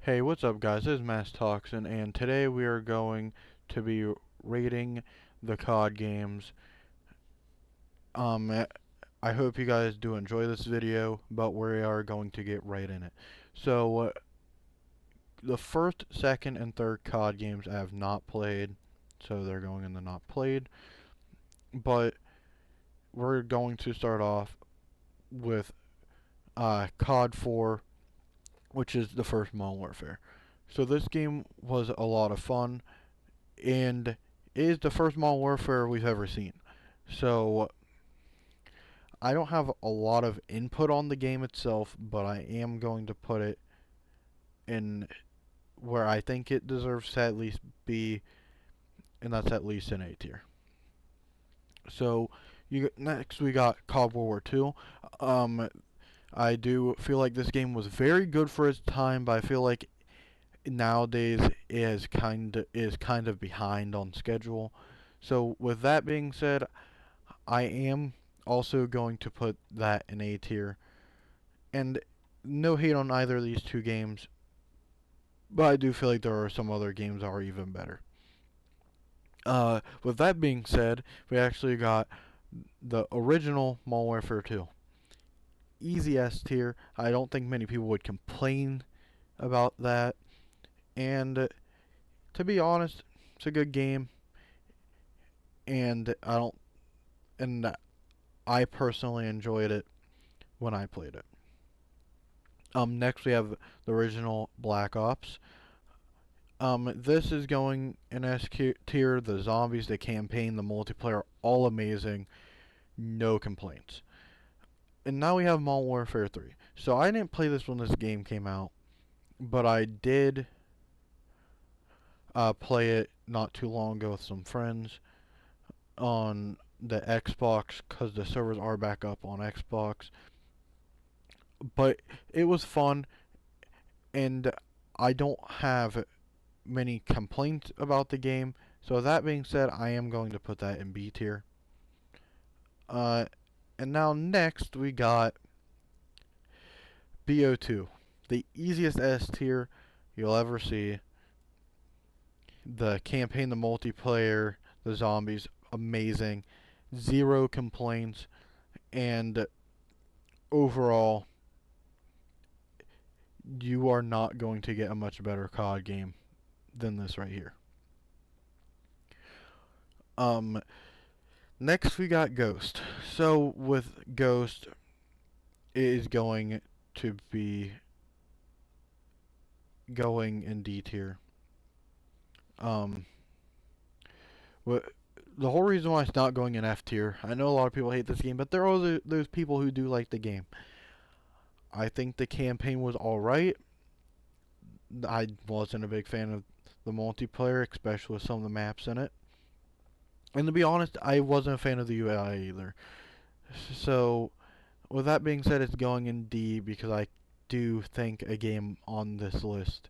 Hey, what's up guys? This is Mass Toxin, and today we are going to be rating the COD games. Um, I hope you guys do enjoy this video, but we are going to get right in it. So, the first, second, and third COD games I have not played, so they're going in the not played. But we're going to start off with COD 4, which is the first Modern Warfare. So this game was a lot of fun, and it is the first Modern Warfare we've ever seen. So I don't have a lot of input on the game itself, but I am going to put it in where I think it deserves to at least be, and that's at least an A tier. So next we got COD World War II. I do feel like this game was very good for its time, but I feel like nowadays is kind of behind on schedule. So with that being said, I am also going to put that in A tier. And no hate on either of these two games, but I do feel like there are some other games that are even better. With that being said, we actually got the original Modern Warfare 2. Easy S tier. I don't think many people would complain about that. And to be honest, it's a good game, and I personally enjoyed it when I played it. Next we have the original Black Ops. This is going in S tier. The zombies, the campaign, the multiplayer, all amazing. No complaints. And now we have Modern Warfare 3. So I didn't play this when this game came out, but I did play it not too long ago with some friends on the Xbox because the servers are back up on Xbox. But it was fun, and I don't have many complaints about the game. So that being said, I am going to put that in B tier. Uh, and now next we got BO2, the easiest S tier you'll ever see. The campaign, the multiplayer, the zombies, amazing. Zero complaints, and overall, you are not going to get a much better COD game than this right here. Um, Next we got Ghost. So with Ghost, it is going to be going in D tier. Um, the whole reason why it's not going in F tier, I know a lot of people hate this game, but there are those people who do like the game. I think the campaign was alright. I wasn't a big fan of the multiplayer, especially with some of the maps in it. And to be honest, I wasn't a fan of the UI either. So, with that being said, it's going in D because I do think a game on this list,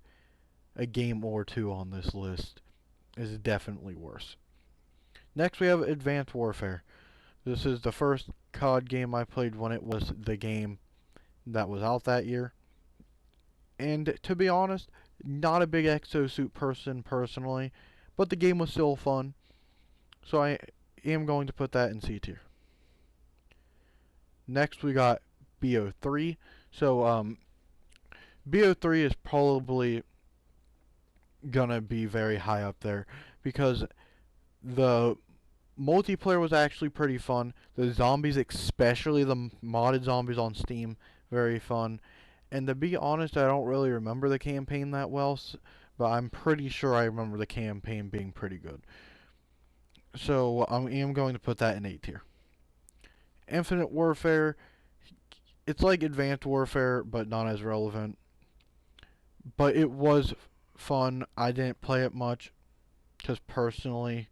a game or two on this list, is definitely worse. Next, we have Advanced Warfare. This is the first COD game I played when it was the game that was out that year. And to be honest, not a big exosuit person personally, but the game was still fun. So I am going to put that in C tier. Next we got BO3. So BO3 is probably gonna be very high up there because the multiplayer was actually pretty fun. The zombies, especially the modded zombies on Steam, very fun. And to be honest, I don't really remember the campaign that well, but I'm pretty sure I remember the campaign being pretty good. So I am going to put that in A tier. Infinite Warfare, it's like Advanced Warfare, but not as relevant. But it was fun. I didn't play it much because personally,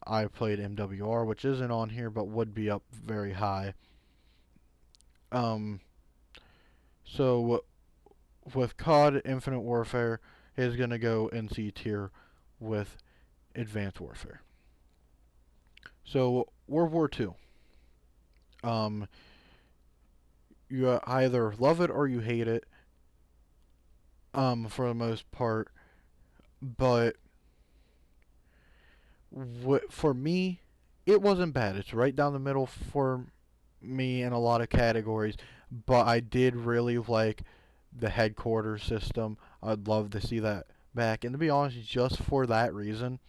I played MWR, which isn't on here, but would be up very high. Um, so with COD, Infinite Warfare is gonna go in C tier with Advanced Warfare. So World War II. Um, you either love it or you hate it. for the most part. But for me, it wasn't bad. It's right down the middle for me in a lot of categories. But I did really like the headquarters system. I'd love to see that back. And to be honest, just for that reason,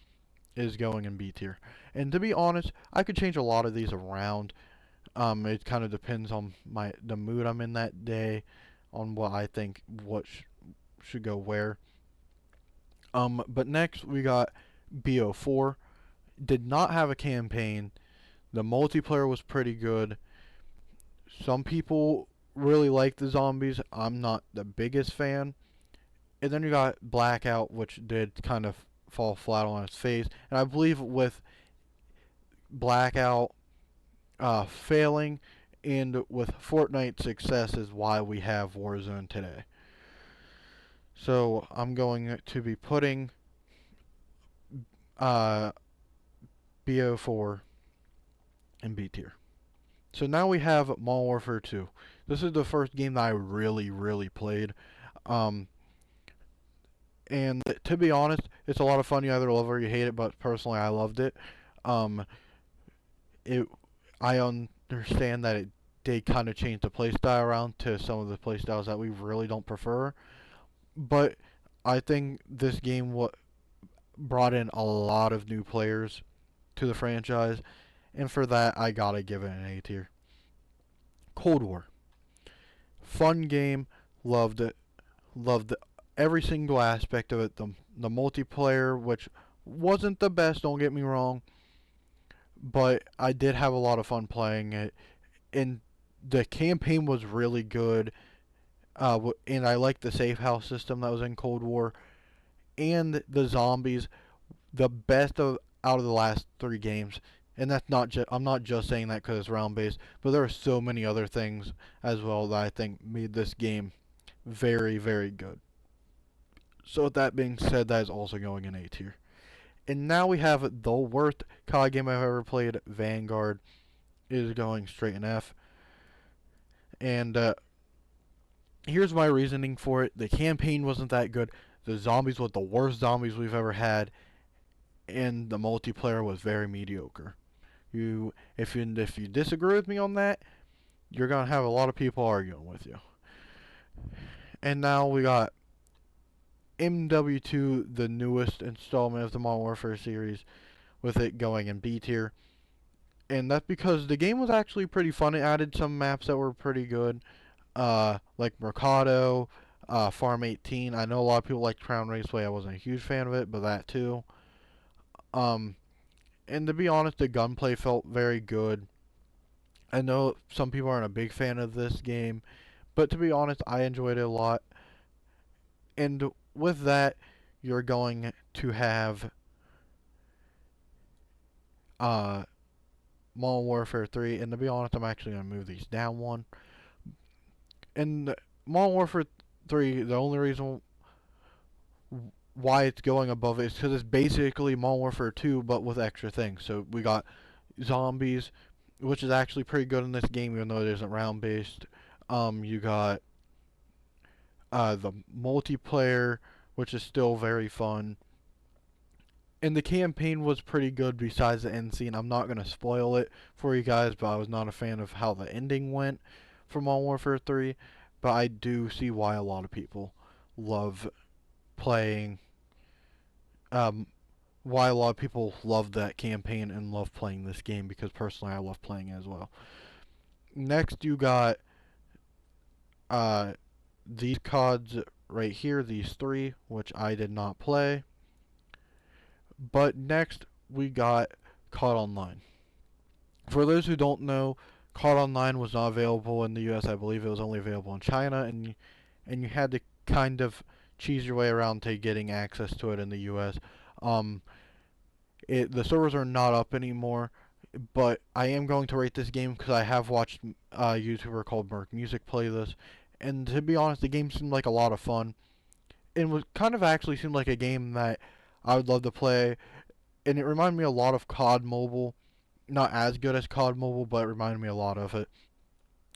is going in B tier. And to be honest, I could change a lot of these around. It kind of depends on the mood I'm in that day, on what I think should go where. But next we got BO4. Did not have a campaign. The multiplayer was pretty good. Some people really like the zombies. I'm not the biggest fan. And then you got Blackout, which did kind of fall flat on its face. And I believe with Blackout failing and with Fortnite's success is why we have Warzone today. So I'm going to be putting uh, BO4 in B tier. So now we have Modern Warfare 2. This is the first game that I really, really played. Um, and to be honest, it's a lot of fun. You either love it or you hate it, but personally, I loved it. Um, it I understand that it did kind of change the playstyle around to some of the playstyles that we really don't prefer. But I think this game brought in a lot of new players to the franchise, and for that, I gotta give it an A tier. Cold War. Fun game. Loved it. Loved every single aspect of it. The multiplayer, which wasn't the best, don't get me wrong, but I did have a lot of fun playing it. And the campaign was really good. And I liked the safe house system that was in Cold War. And the zombies, the best out of the last 3 games. And that's not just I'm not just saying that because it's round based, but there are so many other things as well that I think made this game very, very good. So with that being said, that is also going in A tier. And now we have the worst COD game I've ever played, Vanguard, is going straight in F. And here's my reasoning for it. The campaign wasn't that good. The zombies were the worst zombies we've ever had, and the multiplayer was very mediocre. If you disagree with me on that, you're gonna have a lot of people arguing with you. And now we got MW2, the newest installment of the Modern Warfare series, with it going in B tier. And that's because the game was actually pretty fun. It added some maps that were pretty good, like Mercado, Farm 18. I know a lot of people like Crown Raceway. I wasn't a huge fan of it, but that too. Um, and to be honest, the gunplay felt very good. I know some people aren't a big fan of this game, but to be honest, I enjoyed it a lot. And with that, you're going to have uh, Modern Warfare 3. And to be honest, I'm actually going to move these down one. And Modern Warfare 3, the only reason why it's going above it is because it's basically Modern Warfare 2, but with extra things. So we got zombies, which is actually pretty good in this game, even though it isn't round based. You got the multiplayer, which is still very fun. And the campaign was pretty good besides the end scene. I'm not going to spoil it for you guys, but I was not a fan of how the ending went for Modern Warfare 3. But I do see why a lot of people love playing, um, why a lot of people love that campaign and love playing this game, because personally I love playing it as well. Next, you got these CODs right here, these 3, which I did not play. But next, we got COD Online. For those who don't know, COD Online was not available in the U.S. I believe it was only available in China, and you had to kind of cheese your way around to getting access to it in the U.S. Um, the servers are not up anymore, but I am going to rate this game because I have watched a YouTuber called Merc Music play this, and to be honest, the game seemed like a lot of fun, and was kind of actually seemed like a game that I would love to play, and it reminded me a lot of COD Mobile. Not as good as COD Mobile, but it reminded me a lot of it.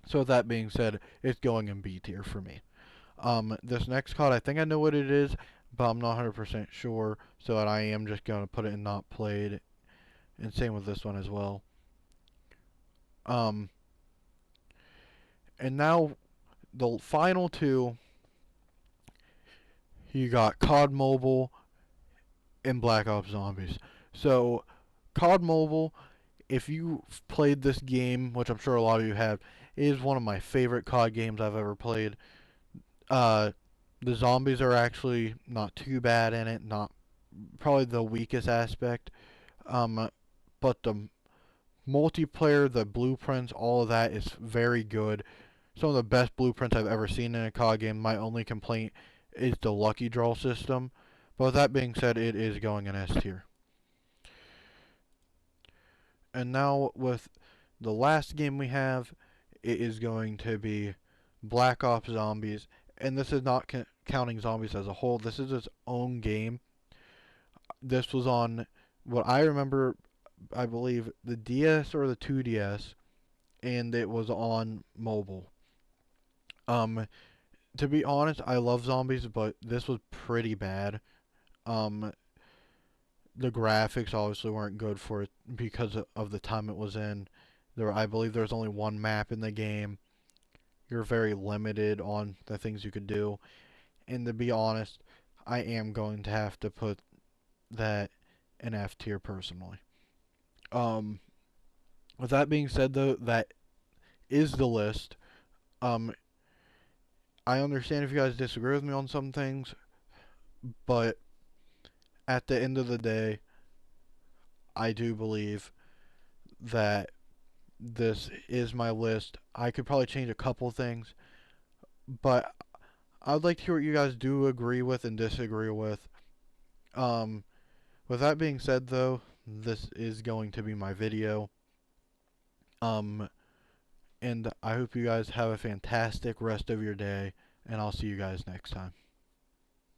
So with that being said, it's going in B tier for me. This next COD, I think I know what it is, but I'm not 100% sure, so I am just gonna put it in not played, and same with this one as well. Um, and now the final two, you got COD Mobile and Black Ops Zombies. So, COD Mobile, if you've played this game, which I'm sure a lot of you have, it is one of my favorite COD games I've ever played. Uh, the zombies are actually not too bad in it, not probably the weakest aspect. But the multiplayer, the blueprints, all of that is very good. Some of the best blueprints I've ever seen in a COD game. My only complaint is the lucky draw system. But with that being said, it is going in S tier. And now with the last game we have, it is going to be Black Ops Zombies. And this is not counting zombies as a whole. This is its own game. This was on what I remember, I believe, the DS or the 2DS, and it was on mobile. Um, to be honest, I love zombies, but this was pretty bad. Um, the graphics obviously weren't good for it because of the time it was in. I believe there was only one map in the game. You're very limited on the things you could do. And to be honest, I am going to have to put that in F tier personally. Um, with that being said, though, that is the list. Um, I understand if you guys disagree with me on some things, but at the end of the day, I do believe that this is my list. I could probably change a couple things, but I'd like to hear what you guys do agree with and disagree with. Um, with that being said, though, this is going to be my video. Um, and I hope you guys have a fantastic rest of your day, and I'll see you guys next time.